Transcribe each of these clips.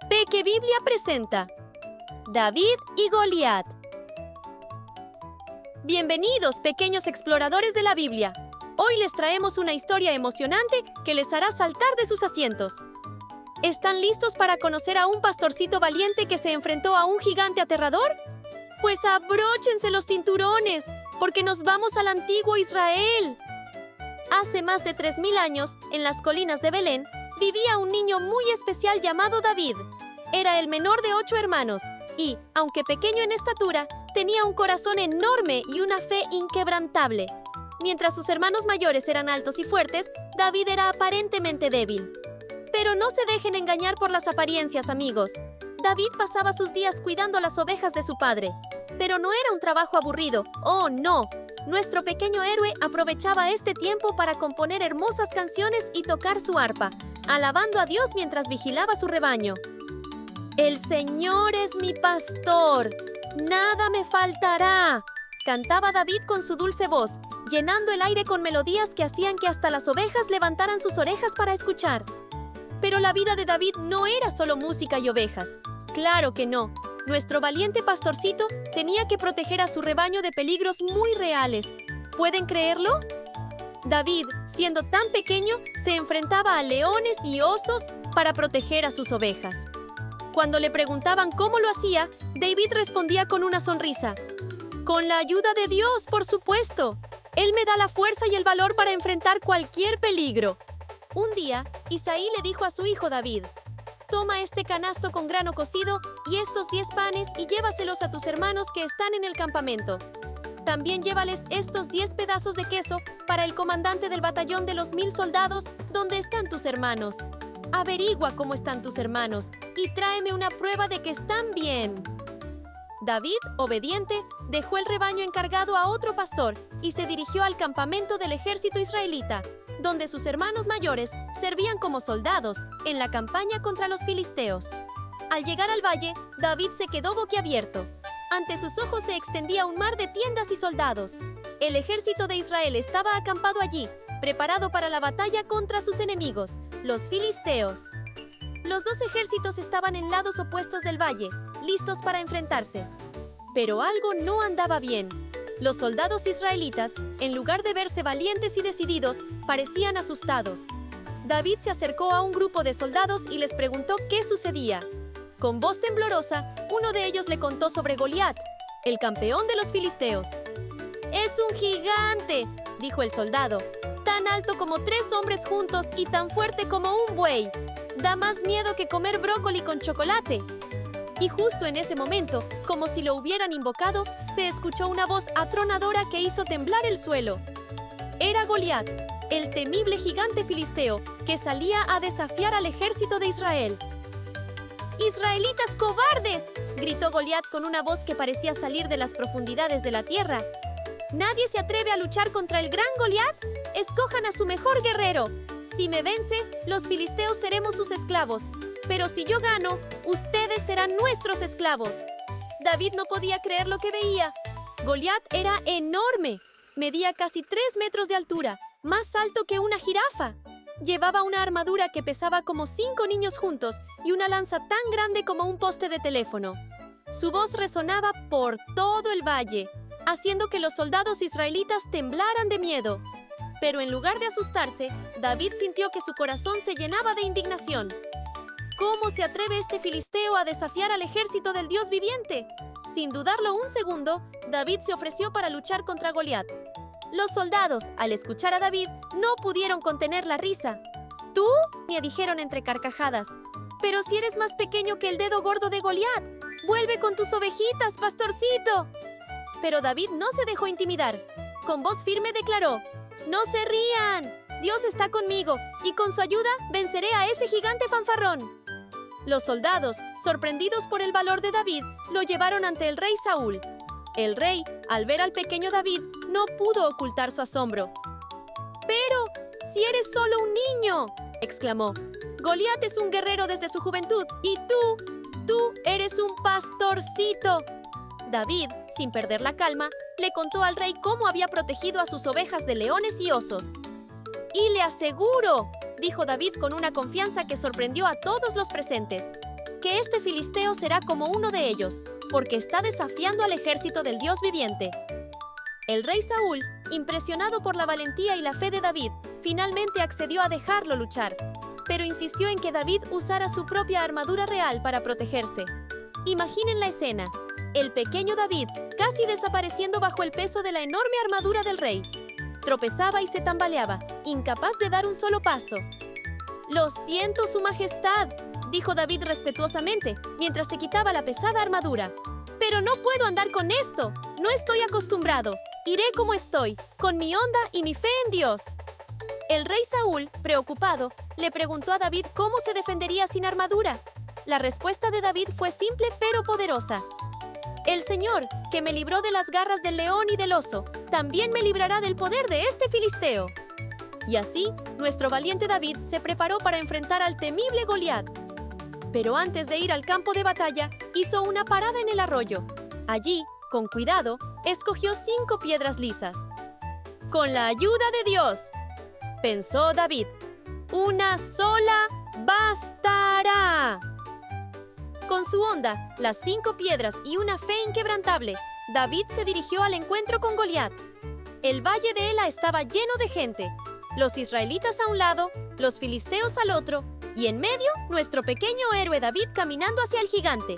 Peque Biblia presenta David y Goliat. Bienvenidos, pequeños exploradores de la Biblia. Hoy les traemos una historia emocionante que les hará saltar de sus asientos. ¿Están listos para conocer a un pastorcito valiente que se enfrentó a un gigante aterrador? Pues abróchense los cinturones, porque nos vamos al antiguo Israel. Hace más de 3000 años, en las colinas de Belén, vivía un niño muy especial llamado David. Era el menor de 8 hermanos y, aunque pequeño en estatura, tenía un corazón enorme y una fe inquebrantable. Mientras sus hermanos mayores eran altos y fuertes, David era aparentemente débil. Pero no se dejen engañar por las apariencias, amigos. David pasaba sus días cuidando las ovejas de su padre. Pero no era un trabajo aburrido. ¡Oh, no! Nuestro pequeño héroe aprovechaba este tiempo para componer hermosas canciones y tocar su arpa, alabando a Dios mientras vigilaba su rebaño. «El Señor es mi pastor, nada me faltará», cantaba David con su dulce voz, llenando el aire con melodías que hacían que hasta las ovejas levantaran sus orejas para escuchar. Pero la vida de David no era solo música y ovejas. ¡Claro que no! Nuestro valiente pastorcito tenía que proteger a su rebaño de peligros muy reales. ¿Pueden creerlo? David, siendo tan pequeño, se enfrentaba a leones y osos para proteger a sus ovejas. Cuando le preguntaban cómo lo hacía, David respondía con una sonrisa. «Con la ayuda de Dios, por supuesto. Él me da la fuerza y el valor para enfrentar cualquier peligro». Un día, Isaí le dijo a su hijo David: «Toma este canasto con grano cocido y estos 10 panes y llévaselos a tus hermanos que están en el campamento. También llévales estos 10 pedazos de queso para el comandante del batallón de los 1000 soldados donde están tus hermanos. Averigua cómo están tus hermanos y tráeme una prueba de que están bien». David, obediente, dejó el rebaño encargado a otro pastor y se dirigió al campamento del ejército israelita, donde sus hermanos mayores servían como soldados en la campaña contra los filisteos. Al llegar al valle, David se quedó boquiabierto. Ante sus ojos se extendía un mar de tiendas y soldados. El ejército de Israel estaba acampado allí, preparado para la batalla contra sus enemigos, los filisteos. Los dos ejércitos estaban en lados opuestos del valle, listos para enfrentarse. Pero algo no andaba bien. Los soldados israelitas, en lugar de verse valientes y decididos, parecían asustados. David se acercó a un grupo de soldados y les preguntó qué sucedía. Con voz temblorosa, uno de ellos le contó sobre Goliat, el campeón de los filisteos. «Es un gigante», dijo el soldado, «tan alto como 3 hombres juntos y tan fuerte como un buey. Da más miedo que comer brócoli con chocolate». Y justo en ese momento, como si lo hubieran invocado, se escuchó una voz atronadora que hizo temblar el suelo. Era Goliat, el temible gigante filisteo que salía a desafiar al ejército de Israel. «¡Israelitas cobardes!», gritó Goliat con una voz que parecía salir de las profundidades de la tierra. «¿Nadie se atreve a luchar contra el gran Goliat? Escojan a su mejor guerrero. Si me vence, los filisteos seremos sus esclavos. Pero si yo gano, ustedes serán nuestros esclavos». David no podía creer lo que veía. Goliat era enorme. Medía casi 3 metros de altura, más alto que una jirafa. Llevaba una armadura que pesaba como 5 niños juntos y una lanza tan grande como un poste de teléfono. Su voz resonaba por todo el valle, haciendo que los soldados israelitas temblaran de miedo. Pero en lugar de asustarse, David sintió que su corazón se llenaba de indignación. ¿Cómo se atreve este filisteo a desafiar al ejército del Dios viviente? Sin dudarlo un segundo, David se ofreció para luchar contra Goliat. Los soldados, al escuchar a David, no pudieron contener la risa. «¿Tú?», me dijeron entre carcajadas. «Pero si eres más pequeño que el dedo gordo de Goliat. ¡Vuelve con tus ovejitas, pastorcito!». Pero David no se dejó intimidar. Con voz firme declaró: «No se rían. Dios está conmigo, y con su ayuda venceré a ese gigante fanfarrón». Los soldados, sorprendidos por el valor de David, lo llevaron ante el rey Saúl. El rey, al ver al pequeño David, no pudo ocultar su asombro. «¡Pero, si eres solo un niño!», exclamó. «Goliat es un guerrero desde su juventud, y tú eres un pastorcito». David, sin perder la calma, le contó al rey cómo había protegido a sus ovejas de leones y osos. «Y le aseguro», dijo David con una confianza que sorprendió a todos los presentes, que este filisteo será como uno de ellos, porque está desafiando al ejército del Dios viviente. El rey Saúl, impresionado por la valentía y la fe de David, finalmente accedió a dejarlo luchar, pero insistió en que David usara su propia armadura real para protegerse. Imaginen la escena: el pequeño David, casi desapareciendo bajo el peso de la enorme armadura del rey. Tropezaba y se tambaleaba, incapaz de dar un solo paso. «Lo siento, Su Majestad», dijo David respetuosamente, mientras se quitaba la pesada armadura. «Pero no puedo andar con esto. No estoy acostumbrado. Iré como estoy, con mi onda y mi fe en Dios». El rey Saúl, preocupado, le preguntó a David cómo se defendería sin armadura. La respuesta de David fue simple pero poderosa. «El Señor, que me libró de las garras del león y del oso, también me librará del poder de este filisteo». Y así, nuestro valiente David se preparó para enfrentar al temible Goliat. Pero antes de ir al campo de batalla, hizo una parada en el arroyo. Allí, con cuidado, escogió 5 piedras lisas. «Con la ayuda de Dios», pensó David, «una sola bastará». Con su onda, las 5 piedras y una fe inquebrantable, David se dirigió al encuentro con Goliat. El valle de Ela estaba lleno de gente, los israelitas a un lado, los filisteos al otro, y en medio, nuestro pequeño héroe David caminando hacia el gigante.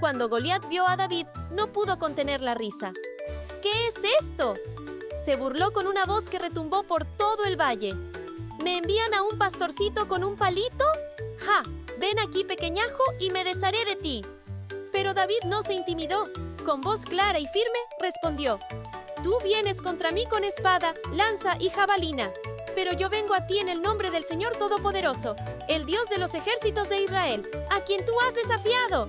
Cuando Goliat vio a David, no pudo contener la risa. «¿Qué es esto?», se burló con una voz que retumbó por todo el valle. «¿Me envían a un pastorcito con un palito? ¡Ja! Ven aquí, pequeñajo, y me desharé de ti». Pero David no se intimidó. Con voz clara y firme, respondió: «Tú vienes contra mí con espada, lanza y jabalina, pero yo vengo a ti en el nombre del Señor Todopoderoso, el Dios de los ejércitos de Israel, a quien tú has desafiado».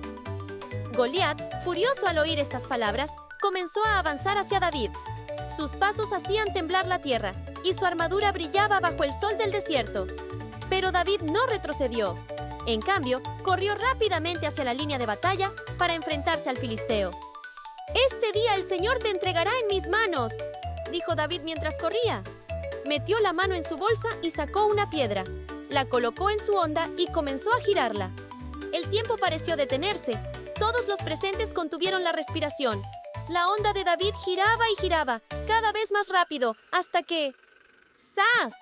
Goliat, furioso al oír estas palabras, comenzó a avanzar hacia David. Sus pasos hacían temblar la tierra, y su armadura brillaba bajo el sol del desierto. Pero David no retrocedió. En cambio, corrió rápidamente hacia la línea de batalla para enfrentarse al filisteo. «Este día el Señor te entregará en mis manos», dijo David mientras corría. Metió la mano en su bolsa y sacó una piedra. La colocó en su onda y comenzó a girarla. El tiempo pareció detenerse. Todos los presentes contuvieron la respiración. La onda de David giraba y giraba, cada vez más rápido, hasta que... ¡zas!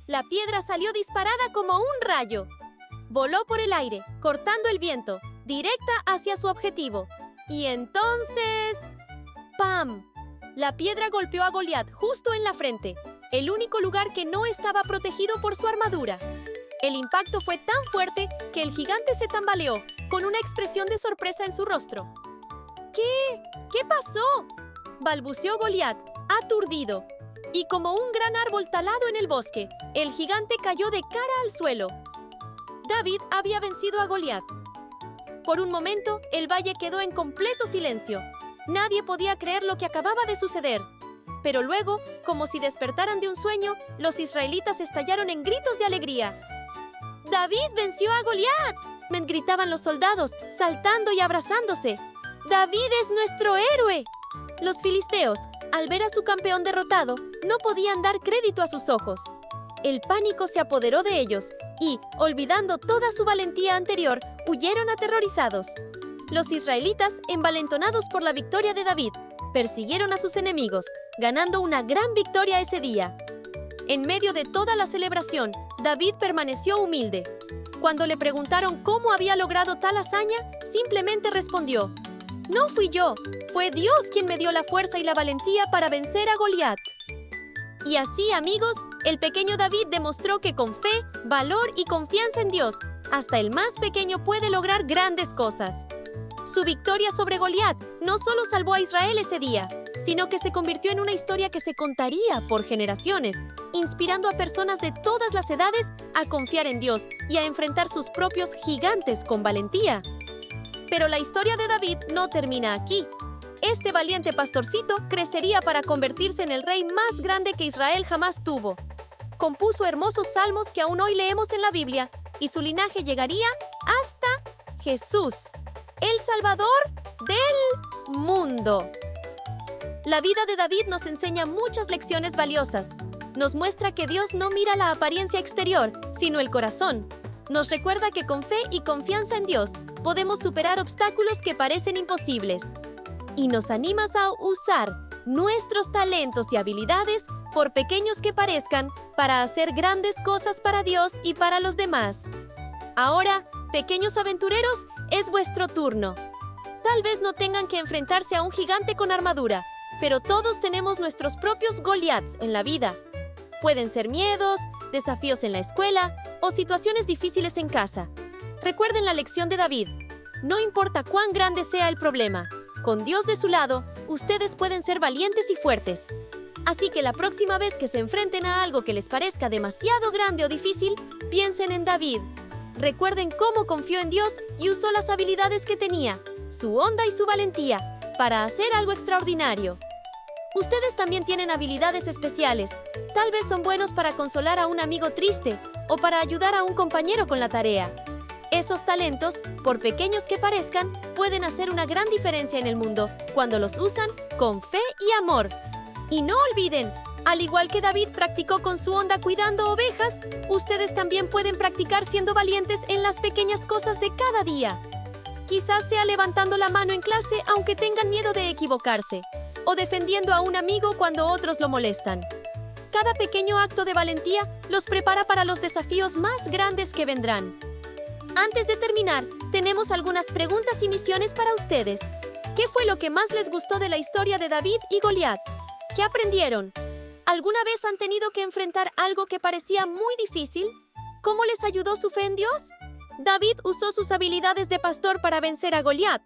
La piedra salió disparada como un rayo. Voló por el aire, cortando el viento, directa hacia su objetivo. Y entonces... ¡pam! La piedra golpeó a Goliat justo en la frente, el único lugar que no estaba protegido por su armadura. El impacto fue tan fuerte que el gigante se tambaleó, con una expresión de sorpresa en su rostro. ¿Qué pasó?», balbuceó Goliat, aturdido. Y como un gran árbol talado en el bosque, el gigante cayó de cara al suelo. David había vencido a Goliat. Por un momento, el valle quedó en completo silencio. Nadie podía creer lo que acababa de suceder. Pero luego, como si despertaran de un sueño, los israelitas estallaron en gritos de alegría. «¡David venció a Goliat!», gritaban los soldados, saltando y abrazándose. «¡David es nuestro héroe!». Los filisteos, al ver a su campeón derrotado, no podían dar crédito a sus ojos. El pánico se apoderó de ellos y, olvidando toda su valentía anterior, huyeron aterrorizados. Los israelitas, envalentonados por la victoria de David, persiguieron a sus enemigos, ganando una gran victoria ese día. En medio de toda la celebración, David permaneció humilde. Cuando le preguntaron cómo había logrado tal hazaña, simplemente respondió: «No fui yo, fue Dios quien me dio la fuerza y la valentía para vencer a Goliat». Y así, amigos, el pequeño David demostró que con fe, valor y confianza en Dios, hasta el más pequeño puede lograr grandes cosas. Su victoria sobre Goliat no solo salvó a Israel ese día, sino que se convirtió en una historia que se contaría por generaciones, inspirando a personas de todas las edades a confiar en Dios y a enfrentar sus propios gigantes con valentía. Pero la historia de David no termina aquí. Este valiente pastorcito crecería para convertirse en el rey más grande que Israel jamás tuvo. Compuso hermosos salmos que aún hoy leemos en la Biblia, y su linaje llegaría hasta Jesús, el Salvador del mundo. La vida de David nos enseña muchas lecciones valiosas. Nos muestra que Dios no mira la apariencia exterior, sino el corazón. Nos recuerda que con fe y confianza en Dios podemos superar obstáculos que parecen imposibles. Y nos animas a usar nuestros talentos y habilidades, por pequeños que parezcan, para hacer grandes cosas para Dios y para los demás. Ahora, pequeños aventureros, es vuestro turno. Tal vez no tengan que enfrentarse a un gigante con armadura, pero todos tenemos nuestros propios Goliaths en la vida. Pueden ser miedos, desafíos en la escuela o situaciones difíciles en casa. Recuerden la lección de David. No importa cuán grande sea el problema, con Dios de su lado, ustedes pueden ser valientes y fuertes. Así que la próxima vez que se enfrenten a algo que les parezca demasiado grande o difícil, piensen en David. Recuerden cómo confió en Dios y usó las habilidades que tenía, su onda y su valentía, para hacer algo extraordinario. Ustedes también tienen habilidades especiales. Tal vez son buenos para consolar a un amigo triste o para ayudar a un compañero con la tarea. Esos talentos, por pequeños que parezcan, pueden hacer una gran diferencia en el mundo cuando los usan con fe y amor. Y no olviden, al igual que David practicó con su onda cuidando ovejas, ustedes también pueden practicar siendo valientes en las pequeñas cosas de cada día. Quizás sea levantando la mano en clase aunque tengan miedo de equivocarse, o defendiendo a un amigo cuando otros lo molestan. Cada pequeño acto de valentía los prepara para los desafíos más grandes que vendrán. Antes de terminar, tenemos algunas preguntas y misiones para ustedes. ¿Qué fue lo que más les gustó de la historia de David y Goliat? ¿Qué aprendieron? ¿Alguna vez han tenido que enfrentar algo que parecía muy difícil? ¿Cómo les ayudó su fe en Dios? David usó sus habilidades de pastor para vencer a Goliat.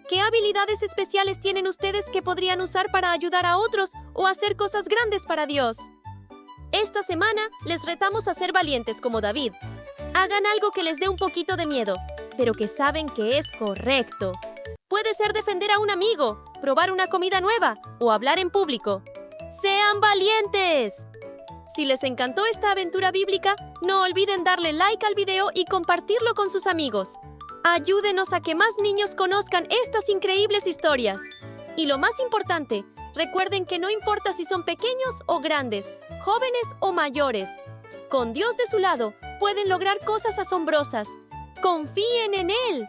¿Qué habilidades especiales tienen ustedes que podrían usar para ayudar a otros o hacer cosas grandes para Dios? Esta semana les retamos a ser valientes como David. Hagan algo que les dé un poquito de miedo, pero que saben que es correcto. Puede ser defender a un amigo, probar una comida nueva o hablar en público. ¡Sean valientes! Si les encantó esta aventura bíblica, no olviden darle like al video y compartirlo con sus amigos. Ayúdenos a que más niños conozcan estas increíbles historias. Y lo más importante, recuerden que no importa si son pequeños o grandes, jóvenes o mayores. Con Dios de su lado, pueden lograr cosas asombrosas. ¡Confíen en Él!